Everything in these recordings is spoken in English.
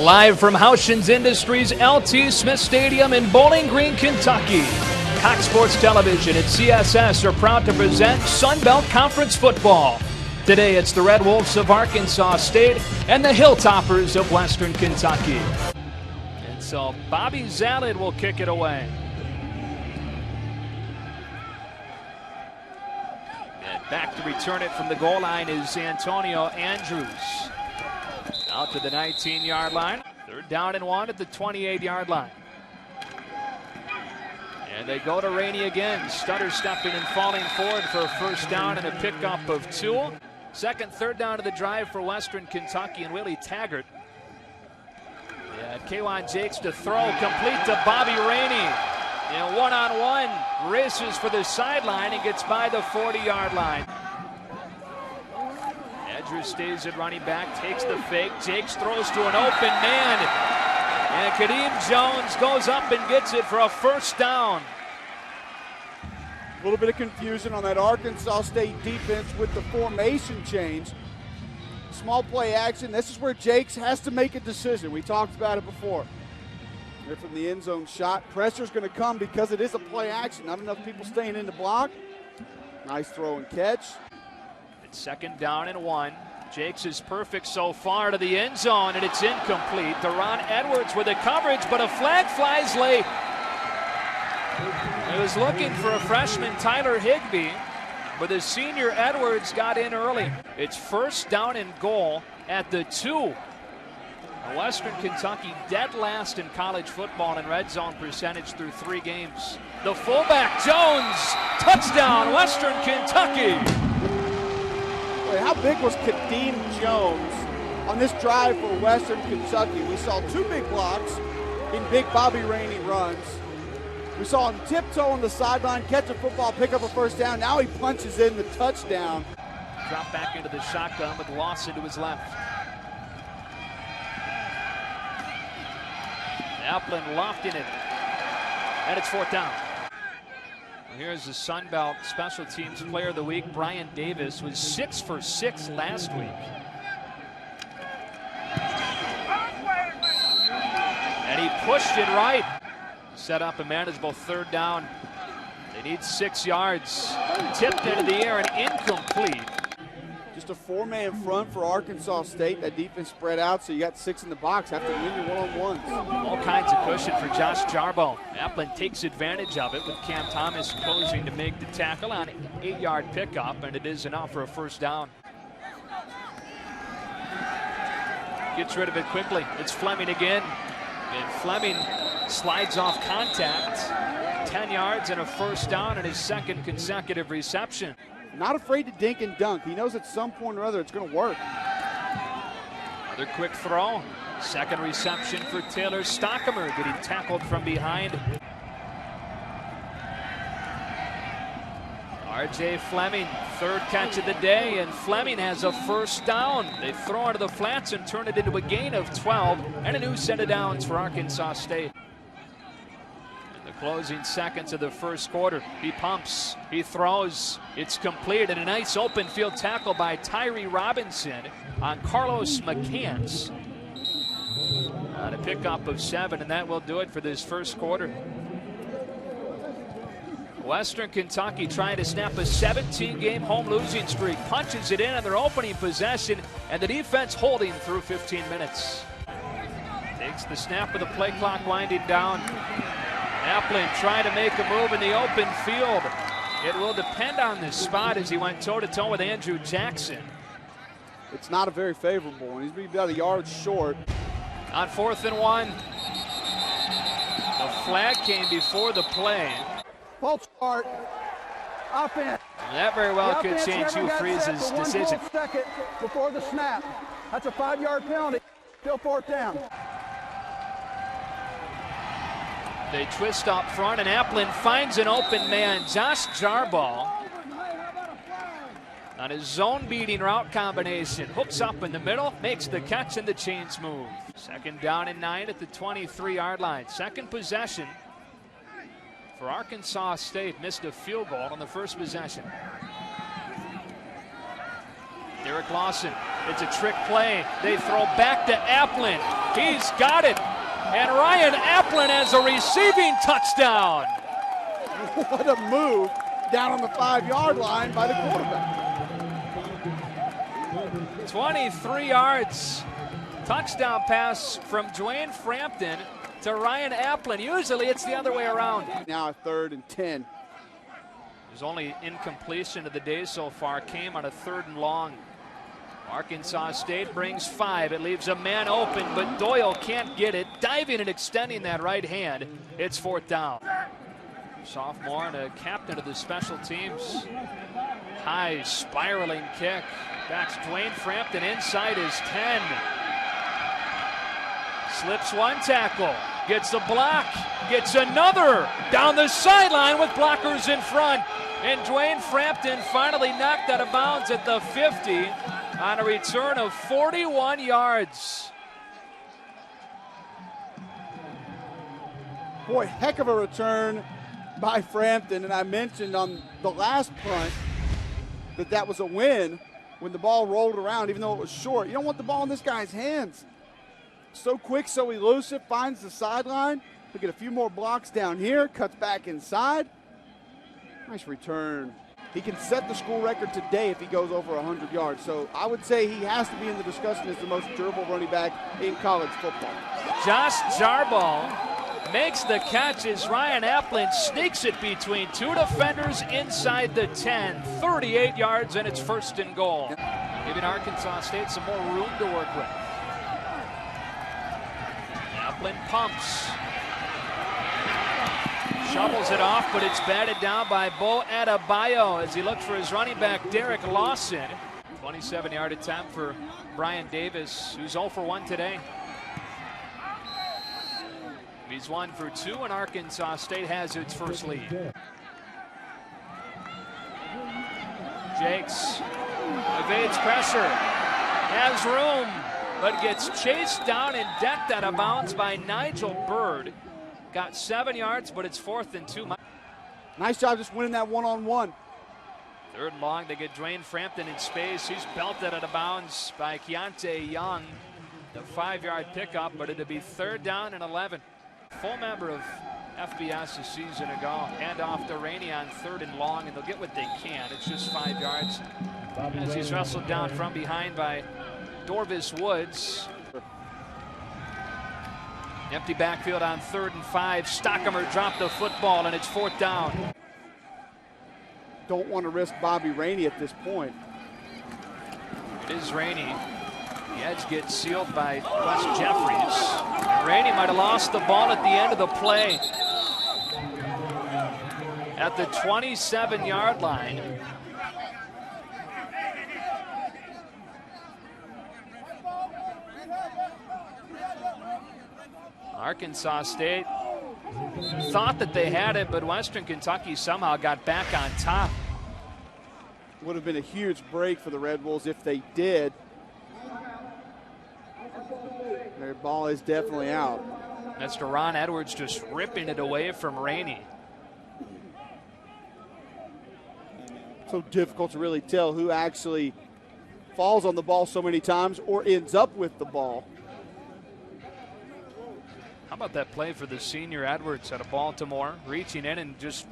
Live from Houchens Industries LT Smith Stadium in Bowling Green, Kentucky. Cox Sports Television and CSS are proud to present Sun Belt Conference football. Today it's the Red Wolves of Arkansas State and the Hilltoppers of Western Kentucky. And so Bobby Zalid will kick it away. And back to return it from the goal line is Antonio Andrews. Out to the 19-yard line. Third down and 1 at the 28-yard line. And they go to Rainey again. Stutter stepping and falling forward for a first down and a pickup of 2. Second, third down of the drive for Western Kentucky and Willie Taggart. Yeah, Kwan Jakes to throw, complete to Bobby Rainey. And one-on-one races for the sideline and gets by the 40-yard line. Andrews stays at running back, takes the fake. Jakes throws to an open man. And Kadeem Jones goes up and gets it for a first down. A little bit of confusion on that Arkansas State defense with the formation change. Small play action. This is where Jakes has to make a decision. We talked about it before. Here from the end zone shot. Pressure's going to come because it is a play action. Not enough people staying in the block. Nice throw and catch. It's second down and 1. Jakes is perfect so far to the end zone, and it's incomplete. Deron Edwards with the coverage, but a flag flies late. He was looking for a freshman, Tyler Higbee, but the senior Edwards got in early. It's first down and goal at the 2. Western Kentucky dead last in college football in red zone percentage through 3 games. The fullback, Jones, touchdown, Western Kentucky. How big was Kadeem Jones on this drive for Western Kentucky? We saw 2 big blocks in big Bobby Rainey runs. We saw him tiptoe on the sideline, catch a football, pick up a first down. Now he punches in the touchdown. Drop back into the shotgun with Lawson to his left. Applin lofting it. And it's 4th down. Here's the Sun Belt Special Teams Player of the Week. Brian Davis was 6 for 6 last week. And he pushed it right. Set up a manageable 3rd down. They need 6 yards. Tipped into the air and incomplete. Just a 4-man front for Arkansas State. That defense spread out, so you got 6 in the box after win your one-on-ones. All kinds of cushion for Josh Jarbo. Applin takes advantage of it with Cam Thomas closing to make the tackle on an 8-yard pickup, and it is enough for a first down. Gets rid of it quickly. It's Fleming again. And Fleming slides off contact. 10 yards and a first down and his 2nd consecutive reception. Not afraid to dink and dunk. He knows at some point or other it's going to work. Another quick throw. 2nd reception for Taylor Stockamer, getting tackled from behind. R.J. Fleming, 3rd catch of the day, and Fleming has a first down. They throw it to the flats and turn it into a gain of 12 and a new set of downs for Arkansas State. Closing seconds of the first quarter. He pumps, he throws, it's complete, and a nice open field tackle by Tyree Robinson on Carlos McCants. On a pickup of 7, and that will do it for this first quarter. Western Kentucky trying to snap a 17-game home losing streak. Punches it in on their opening possession, and the defense holding through 15 minutes. Takes the snap with the play clock winding down. Applin trying to make a move in the open field. It will depend on this spot as he went toe-to-toe with Andrew Jackson. It's not a very favorable one. He's maybe about a yard short. On 4th and 1. The flag came before the play. False start. Offense. And that very well could change Hugh Freeze's decision. 1 second before the snap. That's a 5-yard penalty. Still 4th down. They twist up front, and Applin finds an open man. Josh Jarbo on his zone-beating route combination. Hooks up in the middle, makes the catch, and the chains move. 2nd down and 9 at the 23-yard line. 2nd possession for Arkansas State. Missed a field goal on the 1st possession. Derek Lawson, it's a trick play. They throw back to Applin. He's got it. And Ryan Applin has a receiving touchdown. What a move down on the 5-yard line by the quarterback. 23 yards. Touchdown pass from Dwayne Frampton to Ryan Applin. Usually it's the other way around. Now a 3rd and 10. His only incompletion of the day so far came on a 3rd and long. Arkansas State brings 5. It leaves a man open, but Doyle can't get it. Diving and extending that right hand. It's 4th down. Sophomore and a captain of the special teams. High spiraling kick. Backs Dwayne Frampton inside his 10. Slips one tackle. Gets a block. Gets another. Down the sideline with blockers in front. And Dwayne Frampton finally knocked out of bounds at the 50 on a return of 41 yards. Boy, heck of a return by Frampton. And I mentioned on the last punt that was a win when the ball rolled around, even though it was short. You don't want the ball in this guy's hands. So quick, so elusive, finds the sideline. Look at a few more blocks down here, cuts back inside. Nice return. He can set the school record today if he goes over 100 yards. So I would say he has to be in the discussion as the most durable running back in college football. Josh Jarboe makes the catch as Ryan Applin sneaks it between 2 defenders inside the 10. 38 yards, and it's 1st and goal. Giving Arkansas State some more room to work with. Applin pumps. Shovels it off, but it's batted down by Bo Adebayo as he looks for his running back, Derek Lawson. 27-yard attempt for Brian Davis, who's 0 for 1 today. He's 1 for 2, and Arkansas State has its first lead. Jakes evades pressure, has room, but gets chased down and decked out of bounds by Nigel Bird. Got 7 yards, but it's 4th and 2. Nice job just winning that one-on-one. 3rd and long, they get Dwayne Frampton in space. He's belted out of bounds by Keontae Young. The 5-yard pickup, but it'll be 3rd down and 11. Full member of FBS a season ago. Hand off to Rainey on 3rd and long, and they'll get what they can. It's just 5 yards. As he's wrestled down from behind by Dorvis Woods. Empty backfield on 3rd and 5. Stockamer dropped the football, and it's 4th down. Don't want to risk Bobby Rainey at this point. It is Rainey. The edge gets sealed by Wes Jeffries. And Rainey might have lost the ball at the end of the play. At the 27-yard line. Arkansas State thought that they had it, but Western Kentucky somehow got back on top. Would have been a huge break for the Red Wolves if they did. Their ball is definitely out. That's Deron Edwards just ripping it away from Rainey. So difficult to really tell who actually falls on the ball so many times or ends up with the ball. How about that play for the senior Edwards out of Baltimore, reaching in and just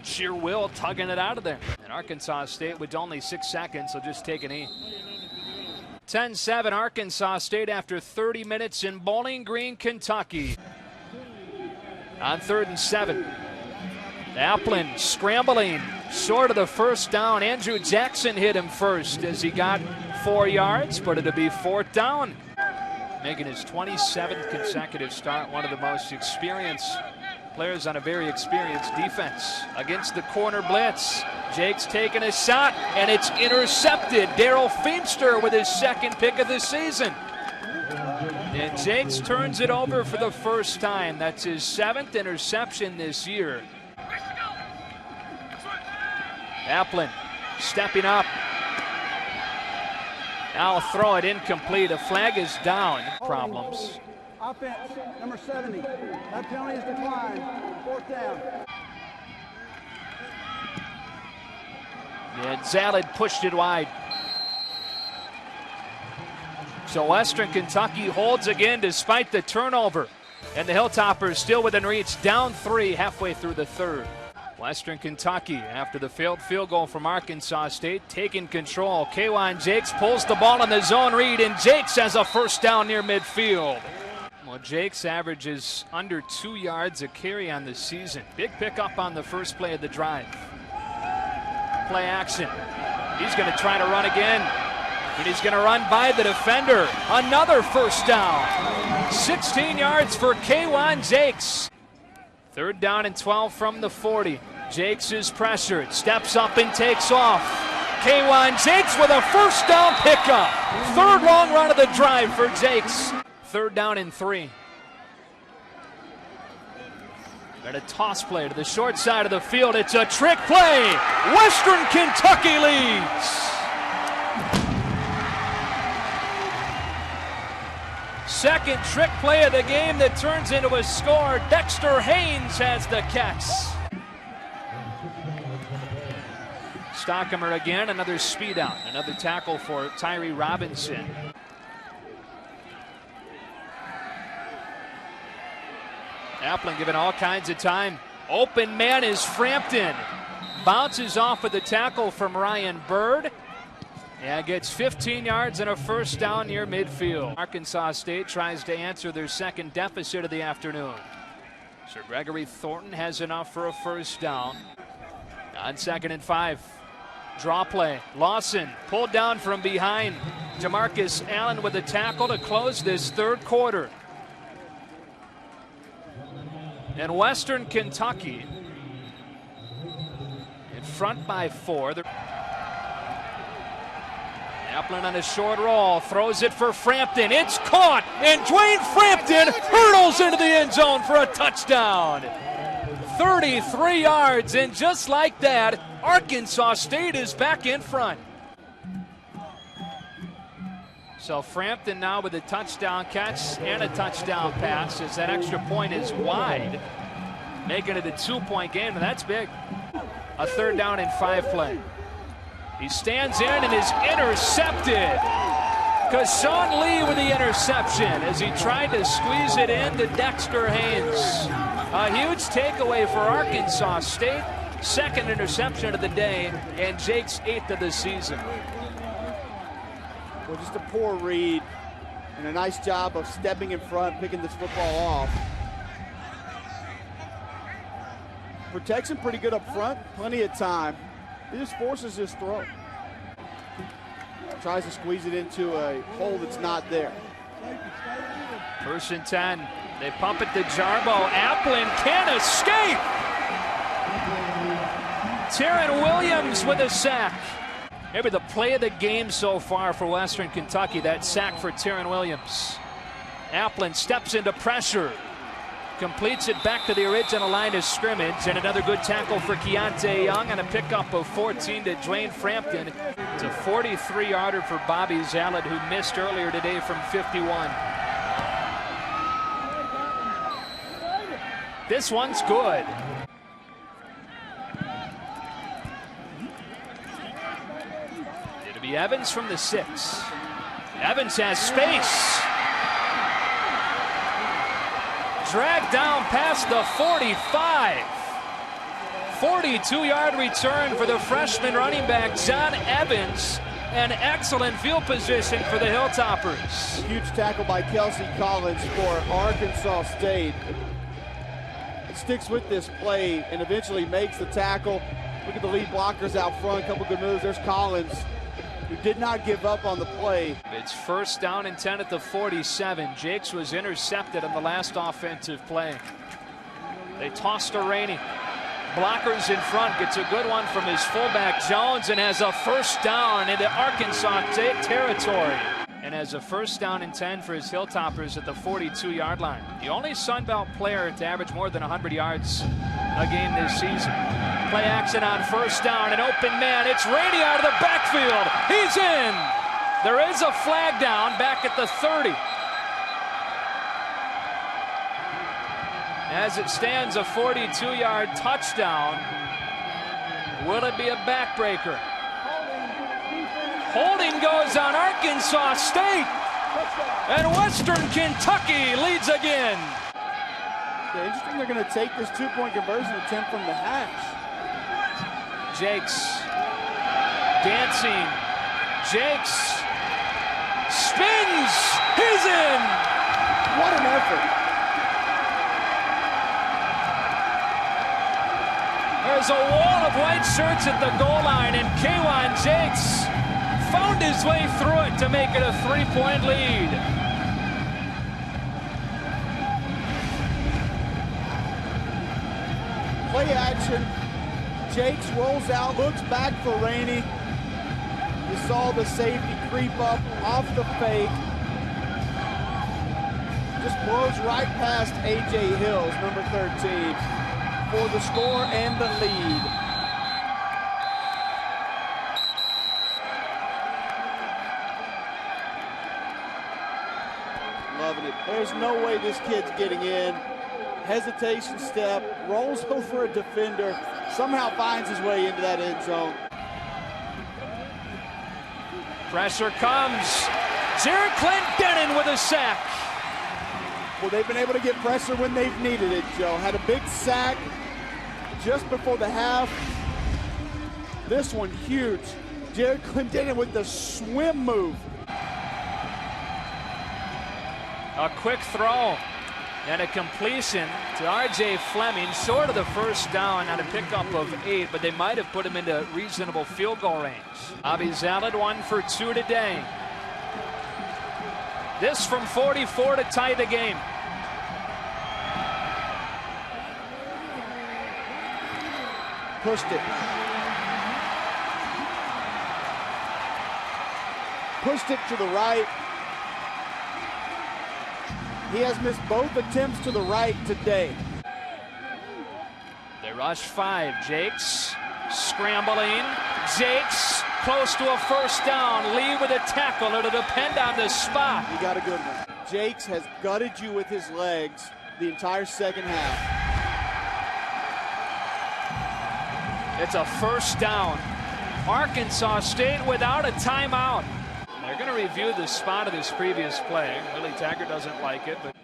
sheer will tugging it out of there. And Arkansas State with only 6 seconds, will just take a knee. 10-7 Arkansas State after 30 minutes in Bowling Green, Kentucky. On 3rd and 7. Applin scrambling short of the 1st down. Andrew Jackson hit him first as he got 4 yards, but it'll be 4th down. Making his 27th consecutive start, one of the most experienced players on a very experienced defense. Against the corner blitz, Jake's taking a shot, and it's intercepted. Daryl Feimster with his 2nd pick of the season. And Jakes turns it over for the 1st time. That's his 7th interception this year. Applin stepping up. Now throw it incomplete. A flag is down. Problems. Offense, number 70. That penalty is declined. 4th down. And Zalid pushed it wide. So Western Kentucky holds again despite the turnover. And the Hilltoppers still within reach, down 3 halfway through the third. Western Kentucky, after the failed field goal from Arkansas State, taking control. Kwan Jakes pulls the ball in the zone read, and Jakes has a first down near midfield. Well, Jakes averages under 2 yards a carry on the season. Big pickup on the first play of the drive. Play action. He's going to try to run again. And he's going to run by the defender. Another first down. 16 yards for Kwan Jakes. 3rd down and 12 from the 40. Jakes is pressured, steps up and takes off. Kwan Jakes with a first down pickup. 3rd long run of the drive for Jakes. 3rd down and 3. And a toss play to the short side of the field. It's a trick play. Western Kentucky leads. Second trick play of the game that turns into a score. Dexter Haynes has the catch. Stockamer again, another speed out. Another tackle for Tyree Robinson. Appling given all kinds of time. Open man is Frampton. Bounces off with the tackle from Ryan Bird. And gets 15 yards and a first down near midfield. Arkansas State tries to answer their second deficit of the afternoon. Sir Gregory Thornton has enough for a first down. On 2nd and 5. Draw play. Lawson pulled down from behind. Jamarcus Allen with a tackle to close this 3rd quarter. And Western Kentucky in front by 4. Appling on a short roll, throws it for Frampton. It's caught, and Dwayne Frampton hurdles into the end zone for a touchdown. 33 yards, and just like that, Arkansas State is back in front. So Frampton now with a touchdown catch and a touchdown pass as that extra point is wide, making it a 2-point game, and that's big. A 3rd down and 5 play. He stands in and is intercepted. Kashawn Lee with the interception as he tried to squeeze it in to Dexter Haynes. A huge takeaway for Arkansas State. 2nd interception of the day and Jake's 8th of the season. Well, just a poor read and a nice job of stepping in front, picking this football off. Protects him pretty good up front, plenty of time. He just forces his throw. Tries to squeeze it into a hole that's not there. 1st and 10. They pump it to Jarbo. Appling can't escape. Taryn Williams with a sack. Maybe the play of the game so far for Western Kentucky, that sack for Taryn Williams. Appling steps into pressure. Completes it back to the original line of scrimmage, and another good tackle for Keontae Young and a pickup of 14 to Dwayne Frampton. It's a 43-yarder for Bobby Zalad, who missed earlier today from 51. This one's good. It'll be Evans from the 6. Evans has space. Dragged down past the 45. 42-yard return for the freshman running back, John Evans. An excellent field position for the Hilltoppers. Huge tackle by Kelsey Collins for Arkansas State. It sticks with this play and eventually makes the tackle. Look at the lead blockers out front, a couple good moves. There's Collins, who did not give up on the play. It's 1st down and 10 at the 47. Jakes was intercepted on the last offensive play. They toss to Rainey. Blockers in front, gets a good one from his fullback Jones and has a first down into Arkansas State territory. And has a 1st down and 10 for his Hilltoppers at the 42-yard line. The only Sun Belt player to average more than 100 yards a game this season. Play action on 1st down, an open man. It's Rainey out of the backfield. He's in. There is a flag down back at the 30. As it stands, a 42-yard touchdown. Will it be a backbreaker? Holding goes on Arkansas State. And Western Kentucky leads again. Yeah, interesting they're going to take this two-point conversion attempt from the hash. Jakes dancing. Jakes spins. He's in. What an effort. There's a wall of white shirts at the goal line, and Kwan Jakes found his way through it to make it a three-point lead. Play action. Jakes rolls out, looks back for Rainey. You saw the safety creep up off the fake. Just blows right past A.J. Hills, number 13, for the score and the lead. Loving it. There's no way this kid's getting in. Hesitation step, rolls over a defender, somehow finds his way into that end zone. Pressure comes. Jared Clendenin with a sack. Well, they've been able to get pressure when they've needed it, Joe. Had a big sack just before the half. This one huge. Jared Clendenin with the swim move. A quick throw and a completion to R.J. Fleming, short of the first down on a pickup of 8, but they might have put him into reasonable field goal range. Avi Zalad 1 for 2 today. This from 44 to tie the game. Pushed it. Pushed it to the right. He has missed both attempts to the right today. They rush 5. Jakes scrambling. Jakes close to a first down. Lee with a tackle. It'll depend on the spot. You got a good one. Jakes has gutted you with his legs the entire second half. It's a first down. Arkansas State without a timeout. They're going to review the spot of this previous play. Willie Taggart doesn't like it, but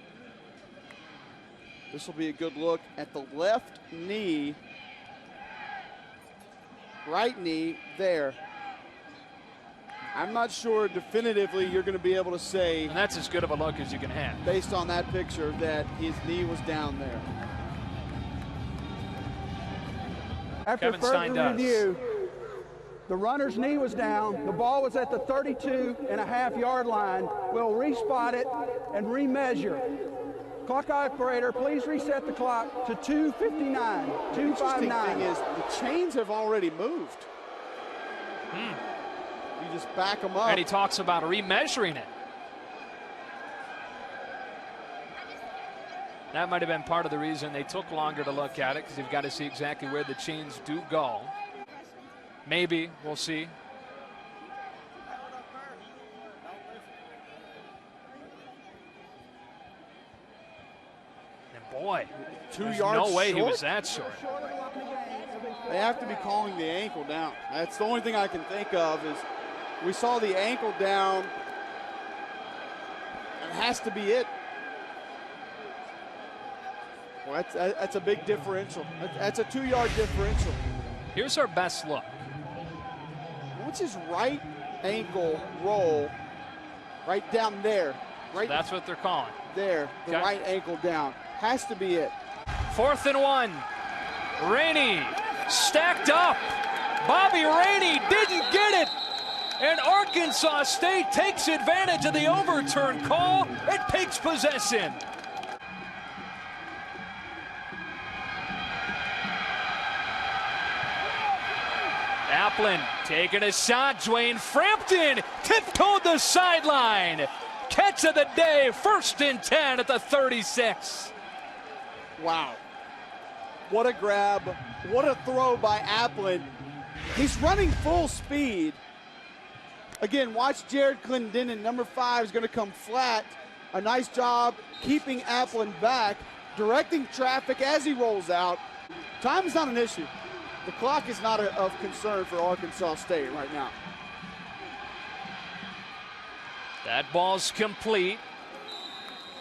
this will be a good look at the left knee, right knee there. I'm not sure definitively you're going to be able to say, and that's as good of a look as you can have, based on that picture, that his knee was down there. After Kevin Stein further does. review, the runner's knee was down. The ball was at the 32.5-yard line. We'll respot it and remeasure. Clock operator, please reset the clock to 2:59. The interesting thing is the chains have already moved. You just back them up. and he talks about remeasuring it. That might have been part of the reason they took longer to look at it, because they've got to see exactly where the chains do go. Maybe, we'll see. And boy, 2 there's yards no way he short? was that short. They have to be calling the ankle down. That's the only thing I can think of is we saw the ankle down. It has to be it. Well, that's a big differential. That's a 2-yard differential. Here's our best look. What's his right ankle roll right down there? Right, That's what they're calling. there, the Okay. right ankle down. Has to be it. 4th and 1. Rainey stacked up. Bobby Rainey didn't get it. And Arkansas State takes advantage of the overturn call and takes possession. Applin taking a shot. Dwayne Frampton tiptoed the sideline. Catch of the day, 1st and 10 at the 36. Wow. What a grab. What a throw by Applin. He's running full speed. Again, watch Jared Clendenin, number 5, is going to come flat. A nice job keeping Applin back, directing traffic as he rolls out. Time is not an issue. The clock is not of concern for Arkansas State right now. That ball's complete.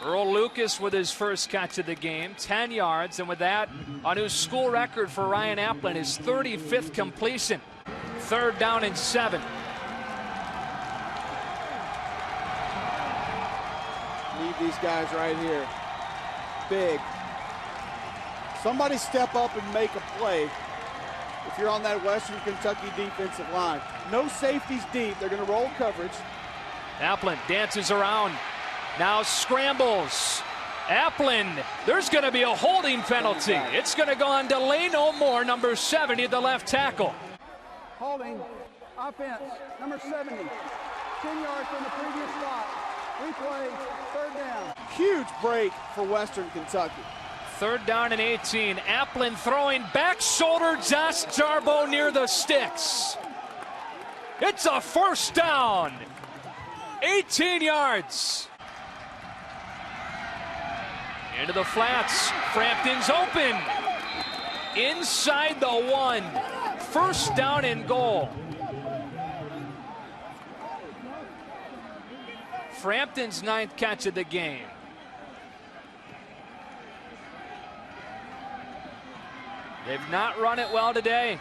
Earl Lucas with his first catch of the game, 10 yards, and with that, a new school record for Ryan Applin, his 35th completion. 3rd down and 7. Need these guys right here. Big. Somebody step up and make a play if you're on that Western Kentucky defensive line. No safeties deep. They're going to roll coverage. Applin dances around. Now scrambles. Applin, there's going to be a holding penalty. It's going to go on Delano Moore, number 70, the left tackle. Holding, offense, number 70, 10 yards from the previous spot. Replay, 3rd down. Huge break for Western Kentucky. 3rd down and 18. Applin throwing back shoulder, Josh Jarbo near the sticks. It's a 1st down. 18 yards. Into the flats. Frampton's open. Inside the 1. 1st down and goal. Frampton's 9th catch of the game. They've not run it well today.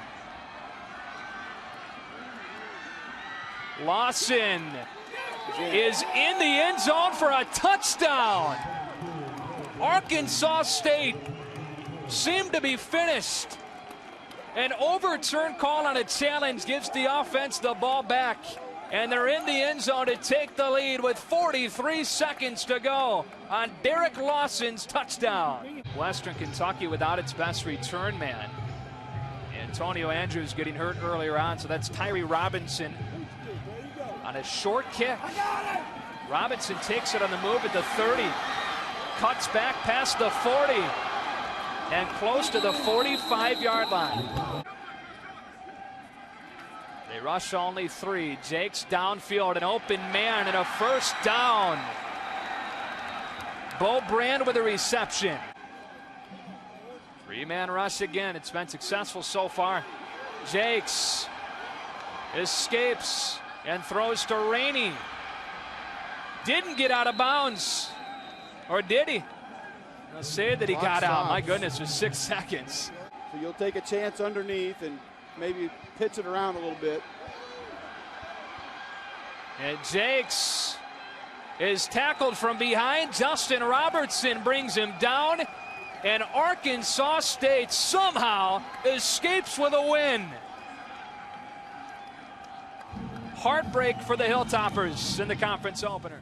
Lawson is in the end zone for a touchdown. Arkansas State seemed to be finished. An overturned call on a challenge gives the offense the ball back, and they're in the end zone to take the lead with 43 seconds to go on Derek Lawson's touchdown. Western Kentucky without its best return man. Antonio Andrews getting hurt earlier on, so that's Tyree Robinson on a short kick. Robinson takes it on the move at the 30. Cuts back past the 40 and close to the 45-yard line. They rush only 3. Jakes downfield, an open man, and a 1st down. Bo Brand with a reception. 3-man rush again. It's been successful so far. Jakes escapes and throws to Rainey. Didn't get out of bounds. Or did he? I'll say that he got out. My goodness, with 6 seconds. So you'll take a chance underneath and maybe pitch it around a little bit. And Jakes is tackled from behind. Justin Robertson brings him down. And Arkansas State somehow escapes with a win. Heartbreak for the Hilltoppers in the conference opener.